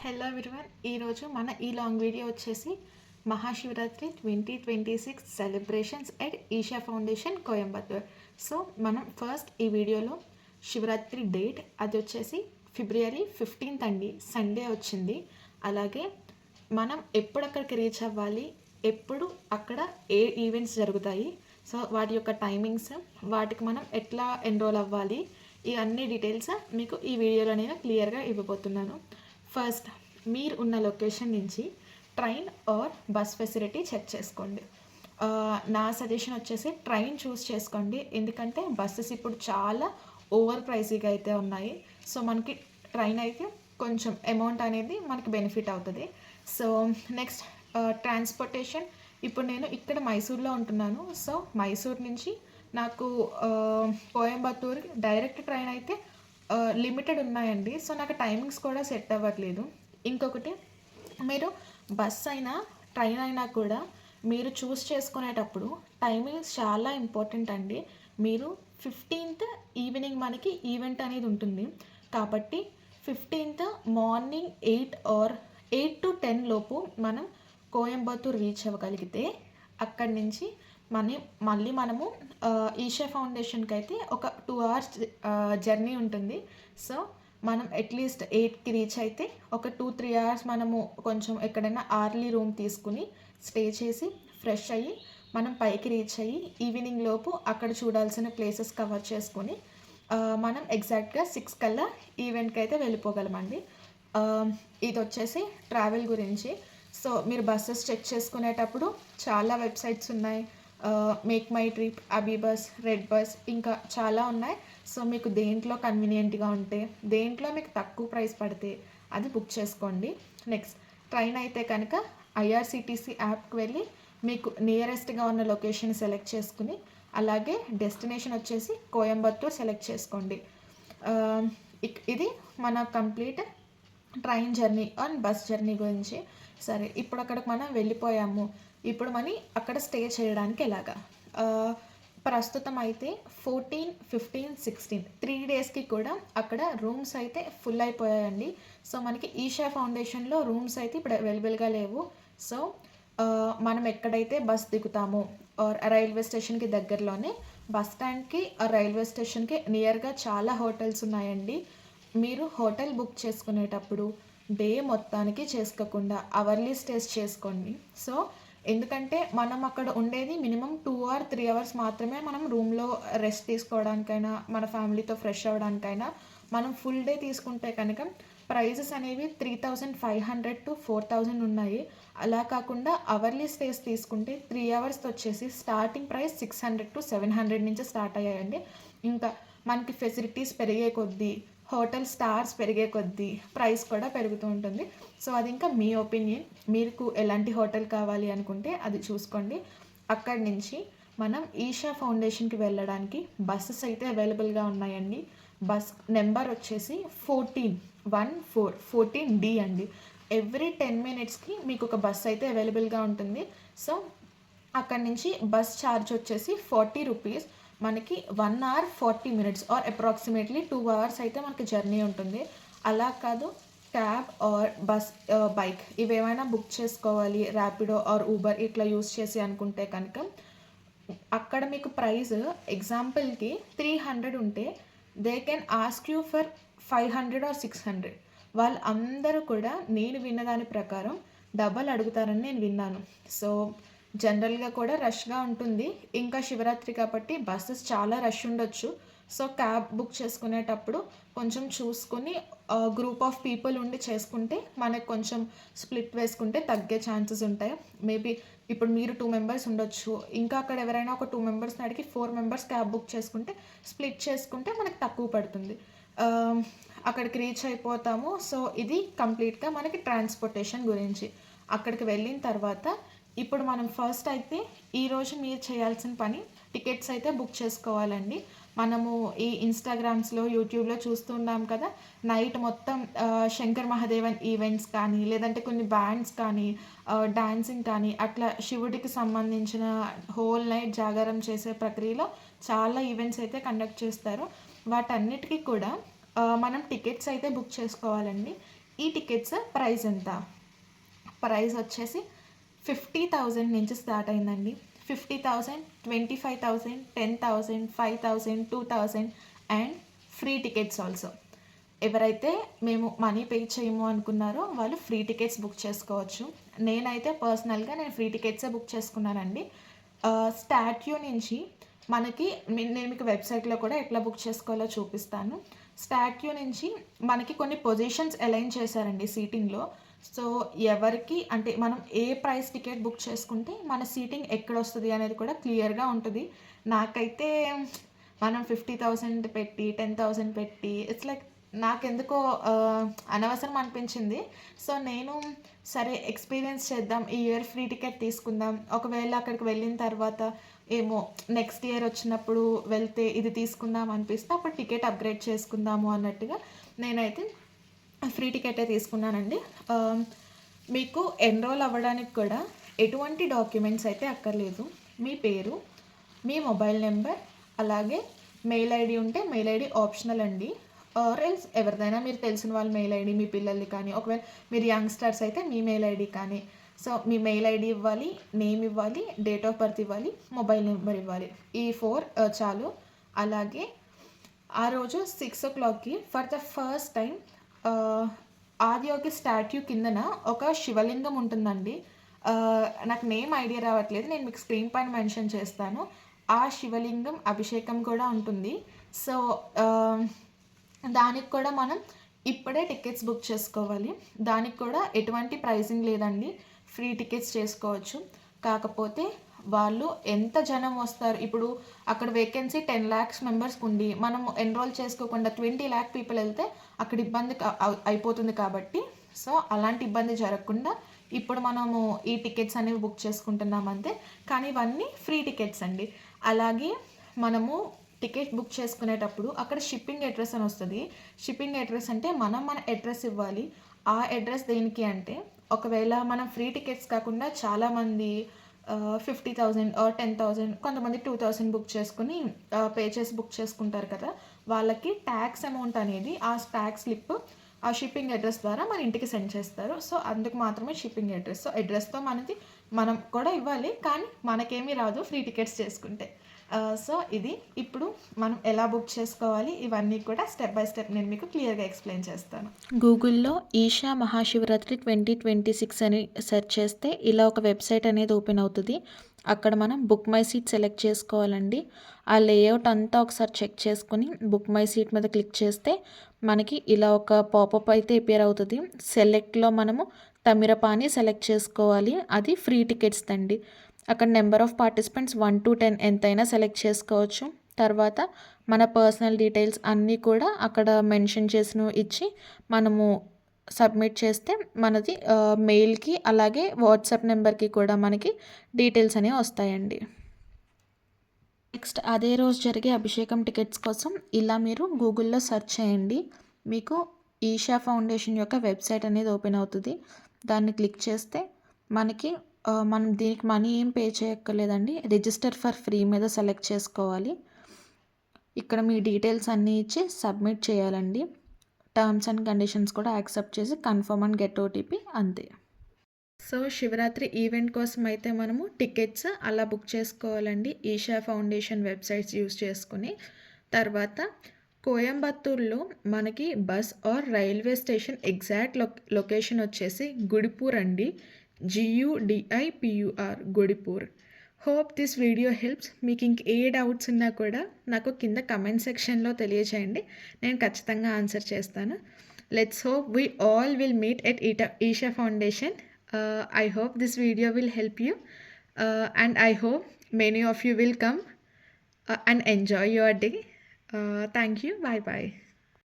Hello everyone, ఈరోజు మన ఈ లాంగ్ వీడియో వచ్చేసి Mahashivaratri 2026 celebrations at Isha foundation Coimbatore. So మనం ఫస్ట్ ఈ వీడియోలో శివరాత్రి డేట్ అది వచ్చేసి ఫిబ్రవరి 15th అండి, సండే వచ్చింది. అలాగే మనం ఎప్పుడు అక్కడికి రీచ్ అవ్వాలి, ఎప్పుడు అక్కడ ఏ ఈవెంట్స్ జరుగుతాయి, సో వాటి యొక్క టైమింగ్స్, వాటికి మనం ఎట్లా ఎన్రోల్ అవ్వాలి, ఈ అన్ని డీటెయిల్స్ మీకు ఈ వీడియోలో నేను క్లియర్గా ఇవ్వబోతున్నాను. ఫస్ట్ మీరు ఉన్న లొకేషన్ నుంచి train or bus facility check చేసుకోండి. నా సజెషన్ వచ్చేసి ట్రైన్ చూస్ చేసుకోండి, ఎందుకంటే బస్సెస్ ఇప్పుడు చాలా ఓవర్ ప్రైసీగా అయితే ఉన్నాయి. సో మనకి ట్రైన్ అయితే కొంచెం అమౌంట్ అనేది మనకి బెనిఫిట్ అవుతుంది. So next transportation. ఇప్పుడు నేను ఇక్కడ మైసూర్లో ఉంటున్నాను. సో మైసూర్ నుంచి నాకు కోయంబత్తూర్ డైరెక్ట్ ట్రైన్ అయితే లిమిటెడ్ ఉన్నాయండి. సో నాకు టైమింగ్స్ కూడా సెట్ అవ్వట్లేదు. ఇంకొకటి, మీరు బస్ అయినా ట్రైన్ అయినా కూడా మీరు చూస్ చేసుకునేటప్పుడు టైమింగ్స్ చాలా ఇంపార్టెంట్ అండి. మీరు 15th ఈవినింగ్ మనకి ఈవెంట్ అనేది ఉంటుంది కాబట్టి 15th మార్నింగ్ 8 to 10 లోపు మనం కోయంబత్తూర్ రీచ్ అవ్వగలిగితే అక్కడి నుంచి మళ్ళీ మనము ఈషా ఫౌండేషన్కి అయితే ఒక 2 hours జర్నీ ఉంటుంది. సో మనం అట్లీస్ట్ 8కి రీచ్ అయితే ఒక 2-3 hours మనము కొంచెం ఎక్కడైనా ఆర్లీ రూమ్ తీసుకుని స్టే చేసి ఫ్రెష్ అయ్యి మనం పైకి రీచ్ అయ్యి ఈవినింగ్ లోపు అక్కడ చూడాల్సిన ప్లేసెస్ కవర్ చేసుకొని మనం ఎగ్జాక్ట్గా 6 కల్లా ఈవెంట్కి అయితే వెళ్ళిపోగలమండి. ఇది వచ్చేసి ట్రావెల్ గురించి. సో మీరు బస్సెస్ చెక్ చేసుకునేటప్పుడు చాలా వెబ్సైట్స్ ఉన్నాయి. Make my trip, AbhiBus, red bus, ఇంకా చాలా ఉన్నాయి. సో మీకు దేంట్లో కన్వీనియంట్గా ఉంటే, దేంట్లో మీకు తక్కువ ప్రైస్ పడితే అది బుక్ చేసుకోండి. నెక్స్ట్ ట్రైన్ అయితే కనుక ఐఆర్సిటీసీ యాప్కి వెళ్ళి మీకు నియరెస్ట్గా ఉన్న లొకేషన్ సెలెక్ట్ చేసుకుని అలాగే డెస్టినేషన్ వచ్చేసి కోయంబత్తూర్ సెలెక్ట్ చేసుకోండి. ఇది మన complete train journey and bus journey గురించి. సరే, ఇప్పుడు అక్కడికి మనం వెళ్ళిపోయాము. ఇప్పుడు అక్కడ స్టే చేయడానికి ఎలాగా? ప్రస్తుతం అయితే 14, 15, 16 3 డేస్కి కూడా అక్కడ రూమ్స్ అయితే ఫుల్ అయిపోయాయండి. సో మనకి ఈషా ఫౌండేషన్లో రూమ్స్ అయితే ఇప్పుడు అవైలబుల్గా లేవు. సో మనం ఎక్కడైతే బస్ దిగుతామో రైల్వే స్టేషన్కి దగ్గరలోనే బస్ స్టాండ్కి రైల్వే స్టేషన్కి నియర్గా చాలా హోటల్స్ ఉన్నాయండి. మీరు హోటల్ బుక్ చేసుకునేటప్పుడు డే మొత్తానికి చేసుకోకుండా అవర్లీ స్టేస్ చేసుకోండి. సో ఎందుకంటే మనం అక్కడ ఉండేది మినిమం 2 or 3 hours మాత్రమే. మనం రూమ్లో రెస్ట్ తీసుకోవడానికైనా మన ఫ్యామిలీతో ఫ్రెష్ అవ్వడానికైనా మనం ఫుల్ డే తీసుకుంటే కనుక ప్రైజెస్ అనేవి 3,500 to 4,000 ఉన్నాయి. అలా కాకుండా అవర్లీ స్టేస్ తీసుకుంటే 3 hours వచ్చేసి స్టార్టింగ్ ప్రైస్ 600 to 700 నుంచి స్టార్ట్ అయ్యాయండి. ఇంకా మనకి ఫెసిలిటీస్ పెరిగే కొద్దీ, హోటల్ స్టార్స్ పెరిగే కొద్దీ ప్రైస్ కూడా పెరుగుతూ ఉంటుంది. సో అది ఇంకా మీ ఒపీనియన్. మీకు ఎలాంటి హోటల్ కావాలి అనుకుంటే అది చూసుకోండి. అక్కడి నుంచి మనం ఈషా ఫౌండేషన్కి వెళ్ళడానికి బస్సెస్ అయితే అవైలబుల్గా ఉన్నాయండి. బస్ నెంబర్ వచ్చేసి 14D అండి. ఎవ్రీ 10 minutesకి మీకు ఒక బస్ అయితే అవైలబుల్గా ఉంటుంది. సో అక్కడి నుంచి బస్ ఛార్జ్ వచ్చేసి 40 రూపీస్. మనకి 1 hour 40 minutes or approximately 2 hours అయితే మనకి జర్నీ ఉంటుంది. అలా కాదు, క్యాబ్ ఆర్ బస్, బైక్ ఇవేమైనా బుక్ చేసుకోవాలి, ర్యాపిడో ఆర్ ఊబర్ ఇట్లా యూస్ చేసి అనుకుంటే కనుక అక్కడ మీకు ప్రైస్ ఎగ్జాంపుల్కి 300 ఉంటే they can ask you for 500 or 600. వాళ్ళు అందరూ కూడా నేను విన్నదాని ప్రకారం డబల్ అడుగుతారని నేను విన్నాను. సో జనరల్గా కూడా రష్గా ఉంటుంది. ఇంకా శివరాత్రి కాబట్టి బస్సెస్ చాలా రష్ ఉండొచ్చు. సో క్యాబ్ బుక్ చేసుకునేటప్పుడు కొంచెం చూసుకొని గ్రూప్ ఆఫ్ పీపుల్ ఉండి చేసుకుంటే మనకు కొంచెం స్ప్లిట్ వేసుకుంటే తగ్గే ఛాన్సెస్ ఉంటాయి. మేబీ ఇప్పుడు మీరు 2 members ఉండొచ్చు, ఇంకా అక్కడ ఎవరైనా ఒక 2 members అడిగి 4 members క్యాబ్ బుక్ చేసుకుంటే స్ప్లిట్ చేసుకుంటే మనకు తక్కువ పడుతుంది. అక్కడికి రీచ్ అయిపోతాము. సో ఇది కంప్లీట్గా మనకి ట్రాన్స్పోర్టేషన్ గురించి. అక్కడికి వెళ్ళిన తర్వాత ఇప్పుడు మనం ఫస్ట్ అయితే ఈరోజు మీరు చేయాల్సిన పని టికెట్స్ అయితే బుక్ చేసుకోవాలండి. మనము ఈ ఇన్స్టాగ్రామ్స్లో, యూట్యూబ్లో చూస్తున్నాం కదా, నైట్ మొత్తం శంకర్ మహాదేవన్ ఈవెంట్స్ కానీ లేదంటే కొన్ని బ్యాండ్స్ కానీ డాన్సింగ్ కానీ అట్లా శివుడికి సంబంధించిన హోల్ నైట్ జాగారం చేసే ప్రక్రియలో చాలా ఈవెంట్స్ అయితే కండక్ట్ చేస్తారు. వాటన్నిటికీ కూడా మనం టికెట్స్ అయితే బుక్ చేసుకోవాలండి. ఈ టికెట్స్ ప్రైస్ ఎంత? ప్రైస్ వచ్చేసి 50,000 నుంచి స్టార్ట్ అయిందండి. 50,000, 25,000, 10,000, 5,000, 2,000 అండ్ ఫ్రీ టికెట్స్ ఆల్సో. ఎవరైతే మేము మనీ పే చేయము అనుకున్నారో వాళ్ళు ఫ్రీ టికెట్స్ బుక్ చేసుకోవచ్చు. నేనైతే పర్సనల్గా నేను ఫ్రీ టికెట్సే బుక్ చేసుకున్నానండి. స్టాట్యూ నుంచి మనకి నేను మీకు వెబ్సైట్లో కూడా ఎట్లా బుక్ చేసుకోవాలో చూపిస్తాను. స్టాట్యూ నుంచి మనకి కొన్ని పొజిషన్స్ అలైన్ చేశారండి సీటింగ్లో. సో ఎవరికి అంటే మనం ఏ ప్రైస్ టికెట్ బుక్ చేసుకుంటే మన సీటింగ్ ఎక్కడ వస్తుంది అనేది కూడా క్లియర్గా ఉంటుంది. నాకైతే మనం 50,000 పెట్టి 10,000 పెట్టి ఇట్స్ లైక్ నాకెందుకో అనవసరం అనిపించింది. సో నేను సరే ఎక్స్పీరియన్స్ చేద్దాం, ఈ ఇయర్ ఫ్రీ టికెట్ తీసుకుందాం, ఒకవేళ అక్కడికి వెళ్ళిన తర్వాత ఏమో నెక్స్ట్ ఇయర్ వచ్చినప్పుడు వెళ్తే ఇది తీసుకుందాం అనిపిస్తే అప్పుడు టికెట్ అప్గ్రేడ్ చేసుకుందాము అన్నట్టుగా నేనైతే ఫ్రీ టికెటే తీసుకున్నానండి. మీకు ఎన్రోల్ అవ్వడానికి కూడా ఎటువంటి డాక్యుమెంట్స్ అయితే అక్కర్లేదు. మీ పేరు, మీ మొబైల్ నెంబర్, అలాగే మెయిల్ ఐడి ఉంటే మెయిల్ ఐడి ఆప్షనల్ అండి. ఆర్ ఎల్స్ ఎవరిదైనా మీరు తెలిసిన వాళ్ళ మెయిల్ ఐడి, మీ పిల్లల్ని కానీ, ఒకవేళ మీరు యంగ్స్టర్స్ అయితే మీ మెయిల్ ఐడి కానీ. సో మీ మెయిల్ ఐడి ఇవ్వాలి, నేమ్ ఇవ్వాలి, డేట్ ఆఫ్ బర్త్ ఇవ్వాలి, మొబైల్ నెంబర్ ఇవ్వాలి. ఈ 4 చాలు. అలాగే ఆ రోజు 6 o'clockకి for the first time Adiyogi statue కిందన ఒక శివలింగం ఉంటుందండి. నాకు నేమ్ ఐడియా రావట్లేదు, నేను మీకు స్క్రీన్ పైన మెన్షన్ చేస్తాను. ఆ శివలింగం అభిషేకం కూడా ఉంటుంది. సో దానికి కూడా మనం ఇప్పుడే టికెట్స్ బుక్ చేసుకోవాలి. దానికి కూడా ఎటువంటి ప్రైసింగ్ లేదండి, ఫ్రీ టికెట్స్ చేసుకోవచ్చు. కాకపోతే వాళ్ళు ఎంత జనం వస్తారు, ఇప్పుడు అక్కడ వేకెన్సీ 10 lakhs మెంబర్స్కి ఉండి మనం ఎన్రోల్ చేసుకోకుండా 20 lakh పీపుల్ వెళ్తే అక్కడ ఇబ్బంది అయిపోతుంది. కాబట్టి సో అలాంటి ఇబ్బంది జరగకుండా ఇప్పుడు మనము ఈ టికెట్స్ అనేవి బుక్ చేసుకుంటున్నాం అంతే. కానీ ఇవన్నీ ఫ్రీ టికెట్స్ అండి. అలాగే మనము టికెట్ బుక్ చేసుకునేటప్పుడు అక్కడ షిప్పింగ్ అడ్రస్ అని వస్తుంది. షిప్పింగ్ అడ్రస్ అంటే మనం మన అడ్రస్ ఇవ్వాలి. ఆ అడ్రస్ దేనికి అంటే ఒకవేళ మనం ఫ్రీ టికెట్స్ కాకుండా చాలామంది 50,000 ఆర్ 10,000, కొంతమంది 2,000 బుక్ చేసుకుని పే చేసి బుక్ చేసుకుంటారు కదా, వాళ్ళకి ట్యాక్స్ అమౌంట్ అనేది ఆ ట్యాక్స్ స్లిప్ ఆ షిప్పింగ్ అడ్రస్ ద్వారా మన ఇంటికి సెండ్ చేస్తారు. సో అందుకు మాత్రమే షిప్పింగ్ అడ్రస్. సో అడ్రస్తో మనం కూడా ఇవ్వాలి, కానీ మనకేమీ రాదు ఫ్రీ టికెట్స్ చేసుకుంటే. సో ఇది ఇప్పుడు మనం ఎలా బుక్ చేసుకోవాలి ఇవన్నీ కూడా స్టెప్ బై స్టెప్ నేను మీకు క్లియర్గా ఎక్స్ప్లెయిన్ చేస్తాను. గూగుల్లో ఈషా మహాశివరాత్రి 2026 అని సెర్చ్ చేస్తే ఇలా ఒక వెబ్సైట్ అనేది ఓపెన్ అవుతుంది. అక్కడ మనం బుక్ మై సీట్ సెలెక్ట్ చేసుకోవాలండి. ఆ లేఅవుట్ అంతా ఒకసారి చెక్ చేసుకుని బుక్ మై సీట్ మీద క్లిక్ చేస్తే మనకి ఇలా ఒక పాపప్ అయితే అపియర్ అవుతుంది. సెలెక్ట్లో మనము తమిరపాని సెలెక్ట్ చేసుకోవాలి, అది ఫ్రీ టికెట్స్ అండి. అక్కడ నెంబర్ ఆఫ్ పార్టిసిపెంట్స్ 1 to 10 ఎంతైనా సెలెక్ట్ చేసుకోవచ్చు. తర్వాత మన పర్సనల్ డీటెయిల్స్ అన్నీ కూడా అక్కడ మెన్షన్ చేసినవి ఇచ్చి మనము సబ్మిట్ చేస్తే మనది మెయిల్కి అలాగే వాట్సాప్ నెంబర్కి కూడా మనకి డీటెయిల్స్ అనేవి వస్తాయండి. నెక్స్ట్ అదే రోజు జరిగే అభిషేకం టికెట్స్ కోసం ఇలా మీరు గూగుల్లో సెర్చ్ చేయండి. మీకు ఈషా ఫౌండేషన్ యొక్క వెబ్సైట్ అనేది ఓపెన్ అవుతుంది. దాన్ని క్లిక్ చేస్తే మనకి మనం దీనికి మనీ ఏం పే చేయక్కర్లేదండి. రిజిస్టర్ ఫర్ ఫ్రీ మీద సెలెక్ట్ చేసుకోవాలి. ఇక్కడ మీ డీటెయిల్స్ అన్నీ ఇచ్చి సబ్మిట్ చేయాలండి. టర్మ్స్ అండ్ కండిషన్స్ కూడా యాక్సెప్ట్ చేసి కన్ఫర్మ్ అండ్ గెట్ ఓటీపీ అంతే. సో శివరాత్రి ఈవెంట్ కోసం అయితే మనము టికెట్స్ అలా బుక్ చేసుకోవాలండి ఈషా ఫౌండేషన్ వెబ్సైట్స్ యూస్ చేసుకుని. తర్వాత కోయంబత్తూర్లో మనకి bus or railway station exact location వచ్చేసి గుడిపూర్ అండి. GUDIPUR Gudipur. Hope this video helps. మీకు ఇంక ఏ డౌట్స్ ఉన్నా కూడా నాకు కింద కమెంట్ సెక్షన్లో తెలియచేయండి, నేను ఖచ్చితంగా ఆన్సర్ చేస్తాను. Let's hope we all will meet at Isha foundation. I hope this video will help you and I hope many of you will come and enjoy your day. Thank you. Bye bye.